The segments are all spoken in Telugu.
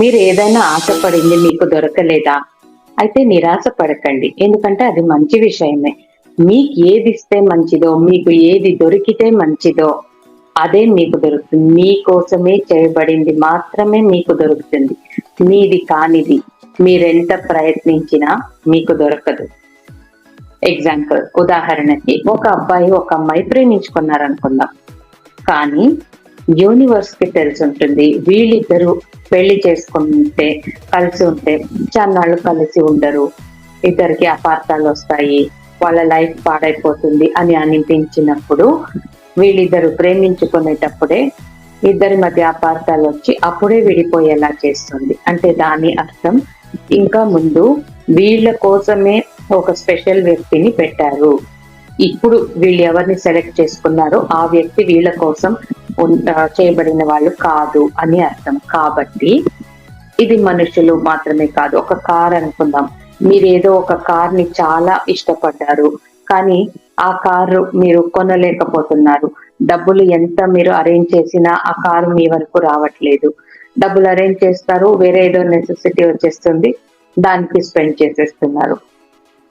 మీరు ఏదైనా ఆశపడింది మీకు దొరకలేదా? అయితే నిరాశ పడకండి. ఎందుకంటే అది మంచి విషయమే. మీకు ఏది ఇస్తే మంచిదో, మీకు ఏది దొరికితే మంచిదో అదే మీకు దొరుకుతుంది. మీకోసమే చేయబడింది మాత్రమే మీకు దొరుకుతుంది. మీది కానిది మీరెంత ప్రయత్నించినా మీకు దొరకదు. ఎగ్జాంపుల్ ఉదాహరణకి ఒక అబ్బాయి, ఒక అమ్మాయి ప్రేమించుకున్నారనుకుందాం. కానీ యూనివర్స్ కి తెలిసుంటుంది వీళ్ళిద్దరూ పెళ్లి చేసుకుంటే కలిసి ఉంటే చాన్నాళ్ళు కలిసి ఉండరు, ఇద్దరికి అపార్థాలు వస్తాయి, వాళ్ళ లైఫ్ పాడైపోతుంది అని అనిపించినప్పుడు వీళ్ళిద్దరు ప్రేమించుకునేటప్పుడే ఇద్దరి మధ్య అపార్థాలు వచ్చి అప్పుడే విడిపోయేలా చేస్తుంది. అంటే దాని అర్థం ఇంకా ముందు వీళ్ళ కోసమే ఒక స్పెషల్ వ్యక్తిని పెట్టారు. ఇప్పుడు వీళ్ళు ఎవరిని సెలెక్ట్ చేసుకున్నారో ఆ వ్యక్తి వీళ్ళ కోసం చేయబడిన వాళ్ళు కాదు అని అర్థం. కాబట్టి ఇది మనుషులు మాత్రమే కాదు. ఒక కార్ అనుకుందాం. మీరు ఏదో ఒక కార్ ని చాలా ఇష్టపడ్డారు, కానీ ఆ కారు మీరు కొనలేకపోతున్నారు. డబ్బులు ఎంత మీరు అరేంజ్ చేసినా ఆ కారు మీ వరకు రావట్లేదు. డబ్బులు అరేంజ్ చేస్తారు, వేరే ఏదో నెసెసిటీ వచ్చేస్తుంది, దానికి స్పెండ్ చేసేస్తున్నారు.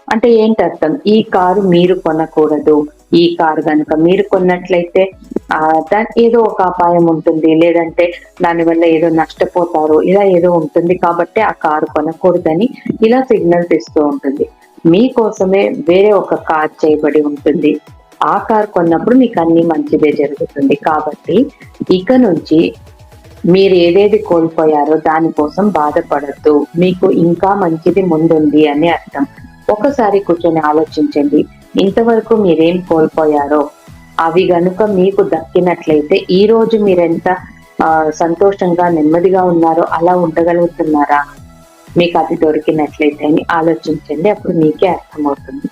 అంటే ఏంటి అర్థం? ఈ కారు మీరు కొనకూడదు. ఈ కారు కనుక మీరు కొన్నట్లయితే ఏదో ఒక అపాయం ఉంటుంది, లేదంటే దానివల్ల ఏదో నష్టపోతారు, ఇలా ఏదో ఉంటుంది. కాబట్టి ఆ కారు కొనకూడదని ఇలా సిగ్నల్స్ ఇస్తూ ఉంటుంది. మీకోసమే వేరే ఒక కార్ చేయబడి ఉంటుంది. ఆ కార్ కొన్నప్పుడు మీకు అన్ని మంచిదే జరుగుతుంది. కాబట్టి ఇక నుంచి మీరు ఏదేది కోల్పోయారో దానికోసం బాధపడద్దు. మీకు ఇంకా మంచిది ముందుంది అని అర్థం. ఒకసారి కూర్చొని ఆలోచించండి, ఇంతవరకు మీరేం కోల్పోయారో అవి గనుక మీకు దక్కినట్లయితే ఈ రోజు మీరెంత సంతోషంగా నెమ్మదిగా ఉన్నారో అలా ఉండగలుగుతున్నారా? మీకు అది దొరికినట్లయితే అని ఆలోచించండి. అప్పుడు మీకే అర్థమవుతుంది.